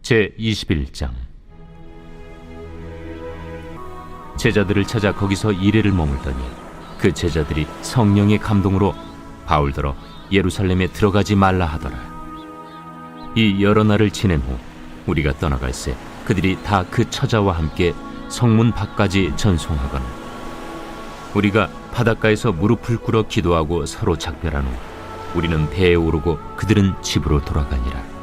제21장. 제자들을 찾아 거기서 이레를 머물더니 그 제자들이 성령의 감동으로 바울더러 예루살렘에 들어가지 말라 하더라. 이 여러 날을 지낸 후 우리가 떠나갈새 그들이 다 그 처자와 함께 성문 밖까지 전송하거늘 우리가 바닷가에서 무릎을 꿇어 기도하고 서로 작별한 후 우리는 배에 오르고 그들은 집으로 돌아가니라.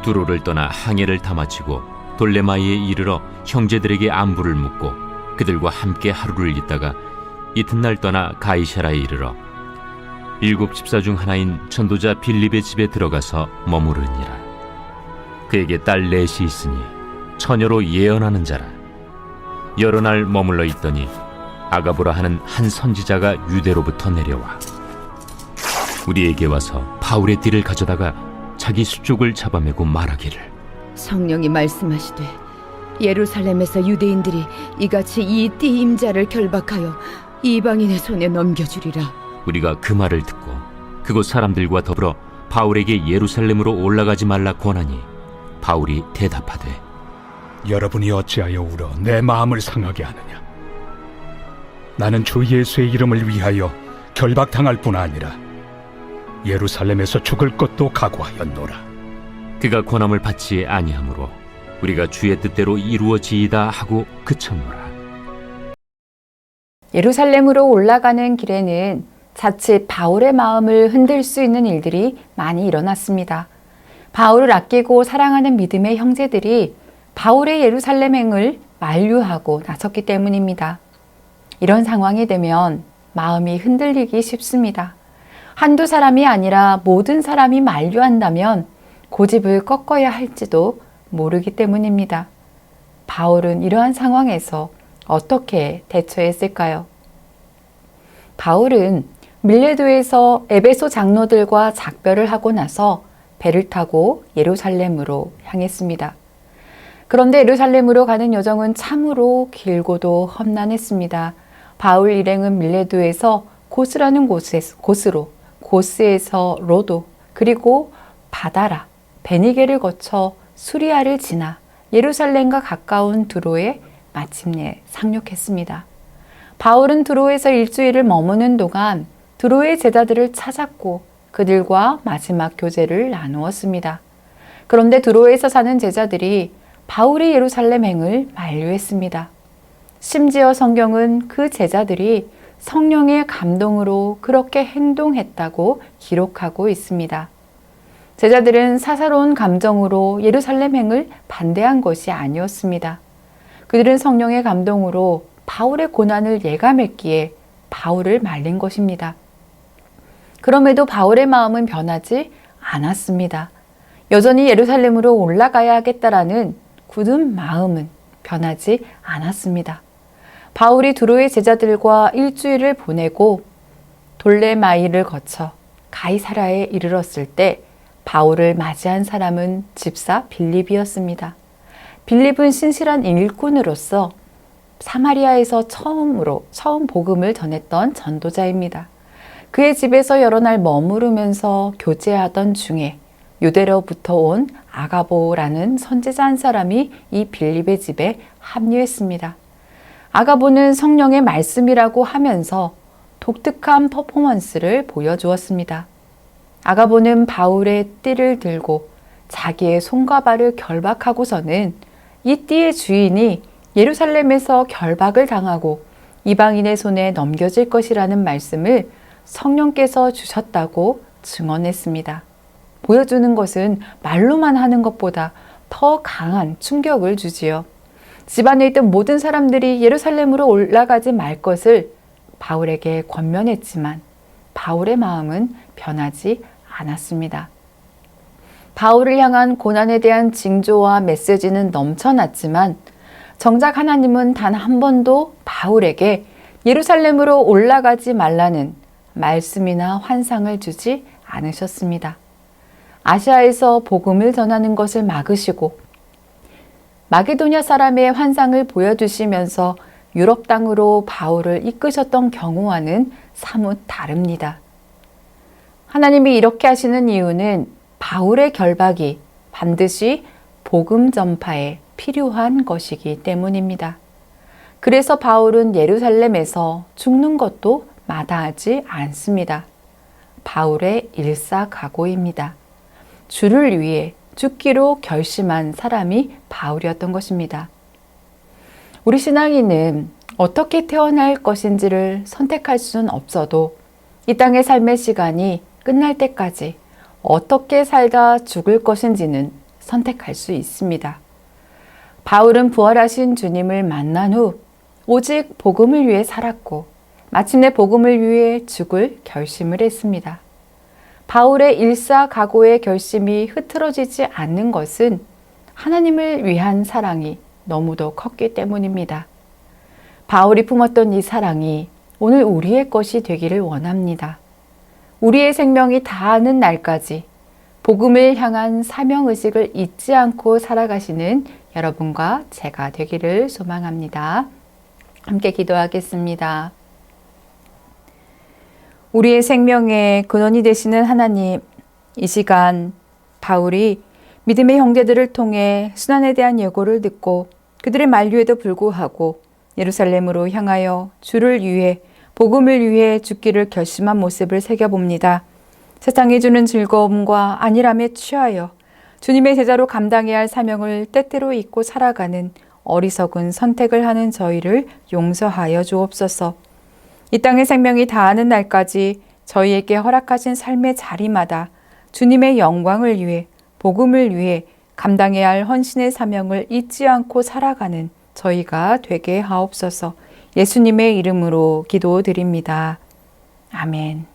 두로를 떠나 항해를 다 마치고 돌레마이에 이르러 형제들에게 안부를 묻고 그들과 함께 하루를 있다가 이튿날 떠나 가이사라에 이르러 7 집사 중 하나인 전도자 빌립의 집에 들어가서 머무르니라. 그에게 딸 넷이 있으니 처녀로 예언하는 자라. 여러 날 머물러 있더니 아가보라 하는 한 선지자가 유대로부터 내려와 우리에게 와서 바울의 띠를 가져다가 자기 수족을 잡아매고 말하기를, 성령이 말씀하시되 예루살렘에서 유대인들이 이같이 이 띠 임자를 결박하여 이방인의 손에 넘겨주리라. 우리가 그 말을 듣고 그곳 사람들과 더불어 바울에게 예루살렘으로 올라가지 말라 권하니 바울이 대답하되, 여러분이 어찌하여 울어 내 마음을 상하게 하느냐. 나는 주 예수의 이름을 위하여 결박당할 뿐 아니라 예루살렘에서 죽을 것도 각오하였노라. 그가 권함을 받지 아니하므로 우리가 주의 뜻대로 이루어지이다 하고 그쳤노라. 예루살렘으로 올라가는 길에는 자칫 바울의 마음을 흔들 수 있는 일들이 많이 일어났습니다. 바울을 아끼고 사랑하는 믿음의 형제들이 바울의 예루살렘행을 만류하고 나섰기 때문입니다. 이런 상황이 되면 마음이 흔들리기 쉽습니다. 한두 사람이 아니라 모든 사람이 만류한다면 고집을 꺾어야 할지도 모르기 때문입니다. 바울은 이러한 상황에서 어떻게 대처했을까요? 바울은 밀레도에서 에베소 장로들과 작별을 하고 나서 배를 타고 예루살렘으로 향했습니다. 그런데 예루살렘으로 가는 여정은 참으로 길고도 험난했습니다. 바울 일행은 밀레도에서 고스라는 곳으로, 고스에서 로도, 그리고 바다라, 베니게를 거쳐 수리아를 지나 예루살렘과 가까운 두로에 마침내 상륙했습니다. 바울은 두로에서 일주일을 머무는 동안 두로의 제자들을 찾았고 그들과 마지막 교제를 나누었습니다. 그런데 두로에서 사는 제자들이 바울의 예루살렘행을 만류했습니다. 심지어 성경은 그 제자들이 성령의 감동으로 그렇게 행동했다고 기록하고 있습니다. 제자들은 사사로운 감정으로 예루살렘행을 반대한 것이 아니었습니다. 그들은 성령의 감동으로 바울의 고난을 예감했기에 바울을 말린 것입니다. 그럼에도 바울의 마음은 변하지 않았습니다. 여전히 예루살렘으로 올라가야 하겠다라는 굳은 마음은 변하지 않았습니다. 바울이 두로의 제자들과 일주일을 보내고 돌레마이를 거쳐 가이사라에 이르렀을 때 바울을 맞이한 사람은 집사 빌립이었습니다. 빌립은 신실한 일꾼으로서 사마리아에서 처음 복음을 전했던 전도자입니다. 그의 집에서 여러 날 머무르면서 교제하던 중에 유대로부터 온 아가보라는 선지자 한 사람이 이 빌립의 집에 합류했습니다. 아가보는 성령의 말씀이라고 하면서 독특한 퍼포먼스를 보여주었습니다. 아가보는 바울의 띠를 들고 자기의 손과 발을 결박하고서는 이 띠의 주인이 예루살렘에서 결박을 당하고 이방인의 손에 넘겨질 것이라는 말씀을 성령께서 주셨다고 증언했습니다. 보여주는 것은 말로만 하는 것보다 더 강한 충격을 주지요. 집안에 있던 모든 사람들이 예루살렘으로 올라가지 말 것을 바울에게 권면했지만 바울의 마음은 변하지 않았습니다. 바울을 향한 고난에 대한 징조와 메시지는 넘쳐났지만 정작 하나님은 단 한 번도 바울에게 예루살렘으로 올라가지 말라는 말씀이나 환상을 주지 않으셨습니다. 아시아에서 복음을 전하는 것을 막으시고 마게도냐 사람의 환상을 보여주시면서 유럽 땅으로 바울을 이끄셨던 경우와는 사뭇 다릅니다. 하나님이 이렇게 하시는 이유는 바울의 결박이 반드시 복음 전파에 필요한 것이기 때문입니다. 그래서 바울은 예루살렘에서 죽는 것도 마다하지 않습니다. 바울의 일사각오입니다. 주를 위해 죽기로 결심한 사람이 바울이었던 것입니다. 우리 신앙인은 어떻게 태어날 것인지를 선택할 수는 없어도 이 땅의 삶의 시간이 끝날 때까지 어떻게 살다 죽을 것인지는 선택할 수 있습니다. 바울은 부활하신 주님을 만난 후 오직 복음을 위해 살았고 마침내 복음을 위해 죽을 결심을 했습니다. 바울의 일사각오의 결심이 흐트러지지 않는 것은 하나님을 위한 사랑이 너무도 컸기 때문입니다. 바울이 품었던 이 사랑이 오늘 우리의 것이 되기를 원합니다. 우리의 생명이 다하는 날까지 복음을 향한 사명의식을 잊지 않고 살아가시는 여러분과 제가 되기를 소망합니다. 함께 기도하겠습니다. 우리의 생명의 근원이 되시는 하나님, 이 시간 바울이 믿음의 형제들을 통해 순환에 대한 예고를 듣고 그들의 만류에도 불구하고 예루살렘으로 향하여 주를 위해 복음을 위해 죽기를 결심한 모습을 새겨봅니다. 세상이 주는 즐거움과 안일함에 취하여 주님의 제자로 감당해야 할 사명을 때때로 잊고 살아가는 어리석은 선택을 하는 저희를 용서하여 주옵소서. 이 땅의 생명이 다하는 날까지 저희에게 허락하신 삶의 자리마다 주님의 영광을 위해 복음을 위해 감당해야 할 헌신의 사명을 잊지 않고 살아가는 저희가 되게 하옵소서. 예수님의 이름으로 기도드립니다. 아멘.